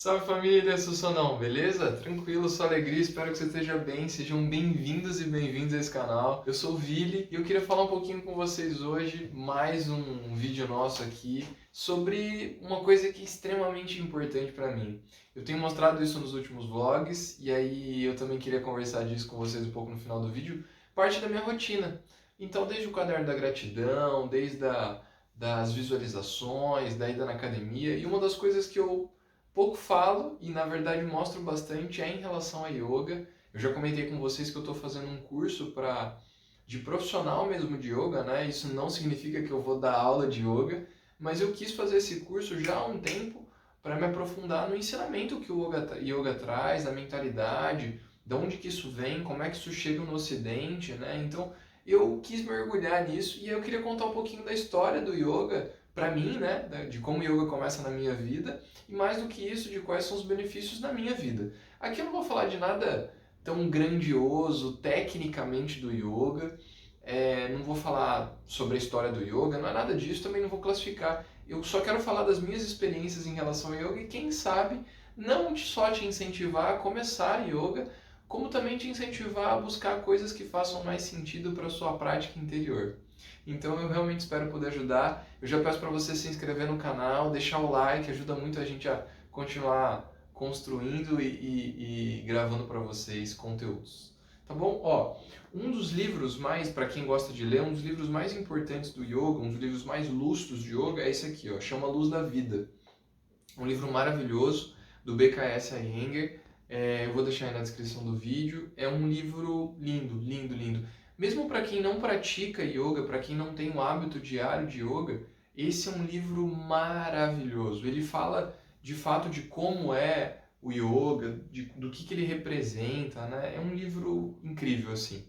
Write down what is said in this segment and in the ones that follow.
Salve família, sou Sonão, beleza? Tranquilo, só alegria, espero que você esteja bem, sejam bem-vindos e bem-vindos a esse canal. Eu sou o Vili e eu queria falar um pouquinho com vocês hoje, mais um vídeo nosso aqui, sobre uma coisa que é extremamente importante para mim. Eu tenho mostrado isso nos últimos vlogs e aí eu também queria conversar disso com vocês um pouco no final do vídeo, parte da minha rotina. Então, desde o caderno da gratidão, das visualizações, da ida na academia, e uma das coisas que eu pouco falo e na verdade mostro bastante é em relação a yoga. Eu já comentei com vocês que eu estou fazendo um curso de profissional mesmo de yoga, né? Isso não significa que eu vou dar aula de yoga, mas eu quis fazer esse curso já há um tempo para me aprofundar no ensinamento que o yoga traz, na mentalidade, de onde que isso vem, como é que isso chega no Ocidente, né? Então eu quis mergulhar nisso e eu queria contar um pouquinho da história do yoga para mim, né? De como o yoga começa na minha vida e mais do que isso, de quais são os benefícios na minha vida. Aqui eu não vou falar de nada tão grandioso tecnicamente do yoga, não vou falar sobre a história do yoga, não é nada disso, também não vou classificar. Eu só quero falar das minhas experiências em relação ao yoga e quem sabe não só te incentivar a começar yoga, como também te incentivar a buscar coisas que façam mais sentido para a sua prática interior. Então eu realmente espero poder ajudar. Eu já peço para você se inscrever no canal, deixar o like, ajuda muito a gente a continuar construindo e gravando para vocês conteúdos. Tá bom? Ó, um dos livros mais, para quem gosta de ler, um dos livros mais importantes do yoga, um dos livros mais lustros de yoga é esse aqui, ó, chama Luz da Vida. Um livro maravilhoso do BKS Iyengar. Eu vou deixar aí na descrição do vídeo. É um livro lindo, lindo, lindo. Mesmo para quem não pratica yoga, para quem não tem um hábito diário de yoga, esse é um livro maravilhoso. Ele fala de fato de como é o yoga, do que ele representa, né? É um livro incrível, assim.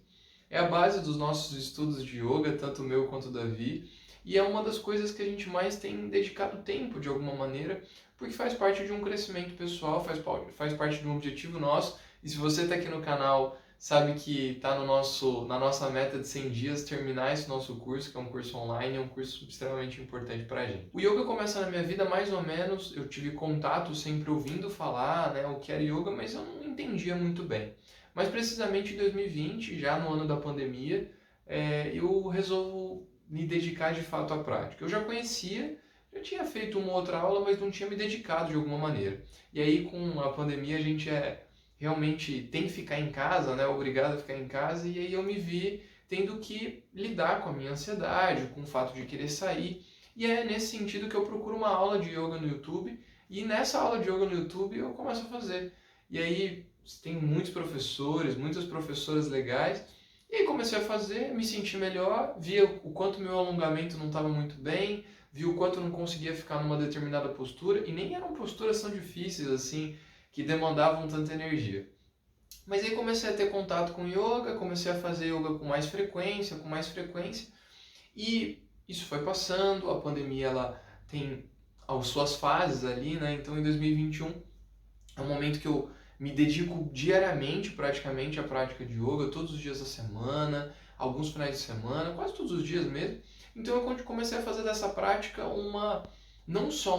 É a base dos nossos estudos de yoga, tanto o meu quanto o Davi, e é uma das coisas que a gente mais tem dedicado tempo, de alguma maneira, porque faz parte de um crescimento pessoal, faz parte de um objetivo nosso, e se você está aqui no canal, sabe que está no na nossa meta de 100 dias terminar esse nosso curso, que é um curso online, é um curso extremamente importante para a gente. O yoga começa na minha vida mais ou menos, eu tive contato sempre ouvindo falar, né, o que era yoga, mas eu não entendia muito bem. Mas precisamente em 2020, já no ano da pandemia, eu resolvo me dedicar de fato à prática. Eu já conhecia, já tinha feito uma outra aula, mas não tinha me dedicado de alguma maneira. E aí com a pandemia a gente realmente tem que ficar em casa, né? Obrigado a ficar em casa, e aí eu me vi tendo que lidar com a minha ansiedade, com o fato de querer sair. E é nesse sentido que eu procuro uma aula de yoga no YouTube, e nessa aula de yoga no YouTube eu começo a fazer. E aí tem muitos professores, muitas professoras legais, e aí comecei a fazer, me senti melhor, via o quanto meu alongamento não estava muito bem, vi o quanto eu não conseguia ficar numa determinada postura, e nem eram posturas tão difíceis assim, que demandavam tanta energia. Mas aí comecei a ter contato com yoga, comecei a fazer yoga com mais frequência, e isso foi passando, a pandemia ela tem as suas fases ali, né? Então em 2021 é um momento que eu me dedico diariamente, praticamente, à prática de yoga, todos os dias da semana, alguns finais de semana, quase todos os dias mesmo. Então eu comecei a fazer dessa prática não só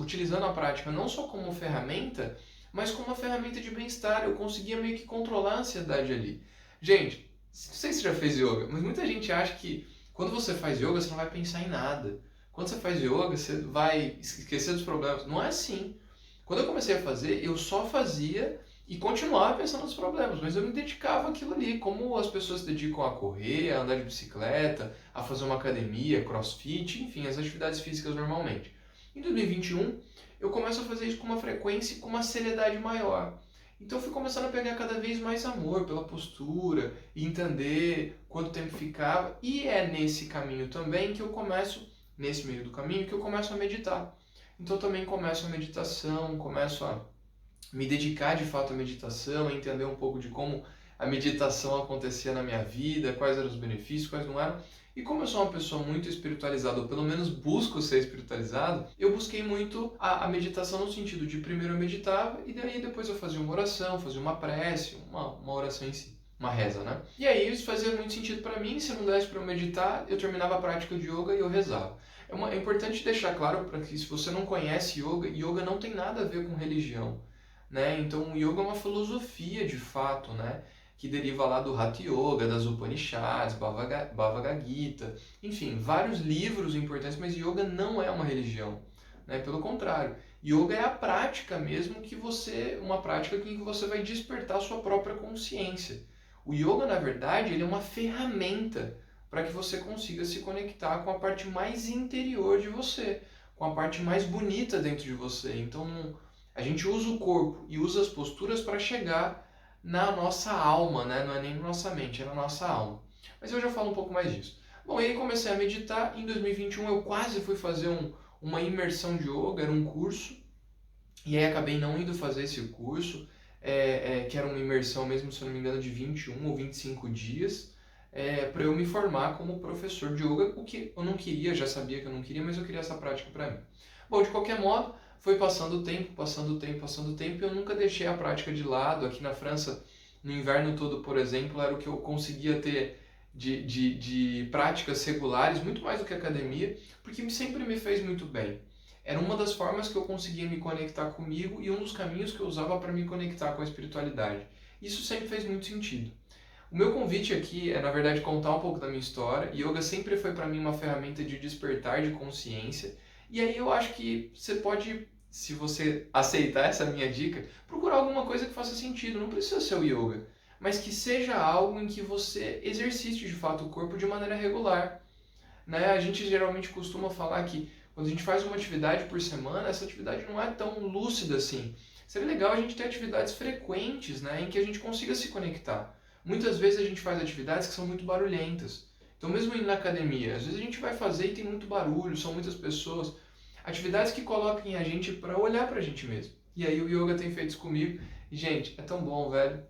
utilizando a prática não só como ferramenta, mas como uma ferramenta de bem-estar. Eu conseguia meio que controlar a ansiedade ali. Gente, não sei se você já fez yoga, mas muita gente acha que quando você faz yoga você não vai pensar em nada. Quando você faz yoga você vai esquecer dos problemas. Não é assim. Quando eu comecei a fazer, eu só fazia e continuava pensando nos problemas, mas eu me dedicava àquilo ali, como as pessoas se dedicam a correr, a andar de bicicleta, a fazer uma academia, crossfit, enfim, as atividades físicas normalmente. Em 2021, eu começo a fazer isso com uma frequência e com uma seriedade maior. Então eu fui começando a pegar cada vez mais amor pela postura e entender quanto tempo ficava, e é nesse caminho também que eu começo, nesse meio do caminho, que eu começo a meditar. Então também começo a meditação, começo a me dedicar de fato à meditação, a entender um pouco de como a meditação acontecia na minha vida, quais eram os benefícios, quais não eram. E como eu sou uma pessoa muito espiritualizada, ou pelo menos busco ser espiritualizado, eu busquei muito a meditação no sentido de primeiro eu meditava e daí depois eu fazia uma oração, fazia uma prece, uma oração em si, uma reza, né? E aí isso fazia muito sentido para mim, se não desse para eu meditar, eu terminava a prática de yoga e eu rezava. É importante deixar claro para que se você não conhece yoga não tem nada a ver com religião, né? Então o yoga é uma filosofia de fato, né? Que deriva lá do Hatha Yoga, das Upanishads, Bhagavad Gita, enfim, vários livros importantes, mas yoga não é uma religião, né? Pelo contrário, yoga é a prática mesmo uma prática em que você vai despertar sua própria consciência. O yoga, na verdade, ele é uma ferramenta para que você consiga se conectar com a parte mais interior de você, com a parte mais bonita dentro de você. Então, a gente usa o corpo e usa as posturas para chegar na nossa alma, né? Não é nem na nossa mente, é na nossa alma. Mas eu já falo um pouco mais disso. Bom, e aí comecei a meditar. Em 2021 eu quase fui fazer uma imersão de yoga, era um curso, e aí acabei não indo fazer esse curso, que era uma imersão mesmo, se eu não me engano, de 21 ou 25 dias, para eu me formar como professor de yoga, o que eu não queria, já sabia que eu não queria, mas eu queria essa prática para mim. Bom, de qualquer modo, foi passando o tempo, passando o tempo, passando o tempo, e eu nunca deixei a prática de lado. Aqui na França, no inverno todo, por exemplo, era o que eu conseguia ter de práticas regulares, muito mais do que academia, porque sempre me fez muito bem. Era uma das formas que eu conseguia me conectar comigo e um dos caminhos que eu usava para me conectar com a espiritualidade. Isso sempre fez muito sentido. O meu convite aqui é, na verdade, contar um pouco da minha história. Yoga sempre foi para mim uma ferramenta de despertar de consciência. E aí eu acho que você pode, se você aceitar essa minha dica, procurar alguma coisa que faça sentido. Não precisa ser o yoga, mas que seja algo em que você exercite de fato o corpo de maneira regular, né? A gente geralmente costuma falar que quando a gente faz uma atividade por semana, essa atividade não é tão lúcida assim. Seria legal a gente ter atividades frequentes, né, em que a gente consiga se conectar. Muitas vezes a gente faz atividades que são muito barulhentas. Então, mesmo indo na academia, às vezes a gente vai fazer e tem muito barulho, são muitas pessoas. Atividades que coloquem a gente para olhar para a gente mesmo. E aí o yoga tem feito isso comigo. E, gente, é tão bom, velho.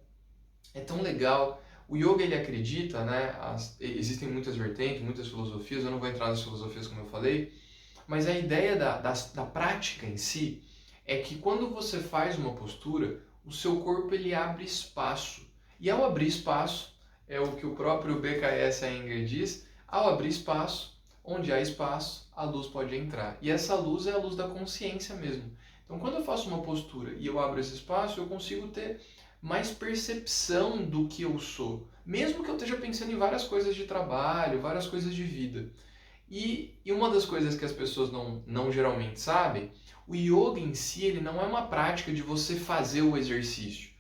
É tão legal. O yoga, ele acredita, né? Existem muitas vertentes, muitas filosofias. Eu não vou entrar nas filosofias, como eu falei. Mas a ideia da prática em si é que quando você faz uma postura, o seu corpo ele abre espaço. E ao abrir espaço, é o que o próprio BKS Iyengar diz, ao abrir espaço, onde há espaço, a luz pode entrar. E essa luz é a luz da consciência mesmo. Então, quando eu faço uma postura e eu abro esse espaço, eu consigo ter mais percepção do que eu sou. Mesmo que eu esteja pensando em várias coisas de trabalho, várias coisas de vida. E uma das coisas que as pessoas não geralmente sabem, o yoga em si ele não é uma prática de você fazer o exercício.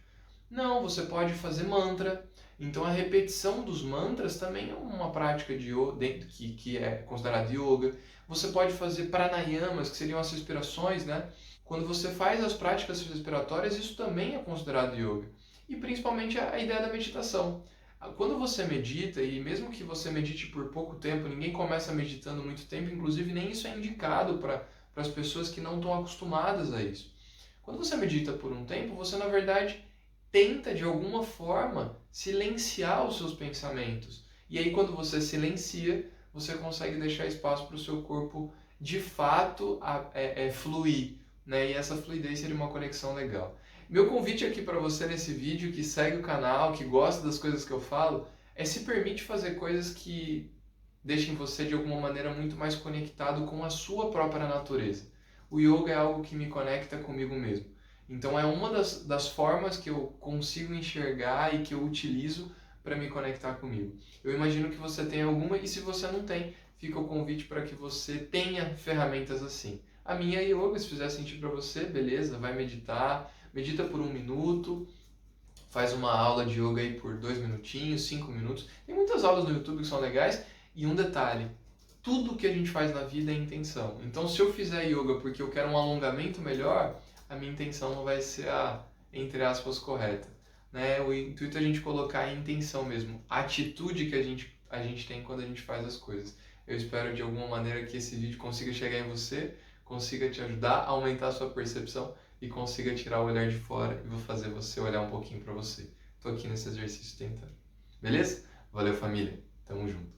Não, você pode fazer mantra. Então a repetição dos mantras também é uma prática de yoga, que é considerada yoga. Você pode fazer pranayamas, que seriam as respirações, né? Quando você faz as práticas respiratórias, isso também é considerado yoga. E principalmente a ideia da meditação. Quando você medita, e mesmo que você medite por pouco tempo, ninguém começa meditando muito tempo, inclusive nem isso é indicado para as pessoas que não estão acostumadas a isso. Quando você medita por um tempo, você na verdade tenta de alguma forma silenciar os seus pensamentos. E aí quando você silencia, você consegue deixar espaço para o seu corpo de fato fluir, né? E essa fluidez seria uma conexão legal. Meu convite aqui para você nesse vídeo que segue o canal, que gosta das coisas que eu falo, é se permite fazer coisas que deixem você de alguma maneira muito mais conectado com a sua própria natureza. O yoga é algo que me conecta comigo mesmo. Então é uma das formas que eu consigo enxergar e que eu utilizo para me conectar comigo. Eu imagino que você tem alguma e se você não tem, fica o convite para que você tenha ferramentas assim. A minha é yoga, se fizer sentido para você, beleza, vai meditar, medita por 1 minuto, faz uma aula de yoga aí por 2 minutinhos, 5 minutos. Tem muitas aulas no YouTube que são legais. E um detalhe, tudo que a gente faz na vida é intenção. Então se eu fizer yoga porque eu quero um alongamento melhor, a minha intenção não vai ser a, entre aspas, correta. Né? O intuito é a gente colocar a intenção mesmo, a atitude que a gente tem quando a gente faz as coisas. Eu espero de alguma maneira que esse vídeo consiga chegar em você, consiga te ajudar a aumentar a sua percepção e consiga tirar o olhar de fora e vou fazer você olhar um pouquinho para você. Tô aqui nesse exercício tentando. Beleza? Valeu, família. Tamo junto.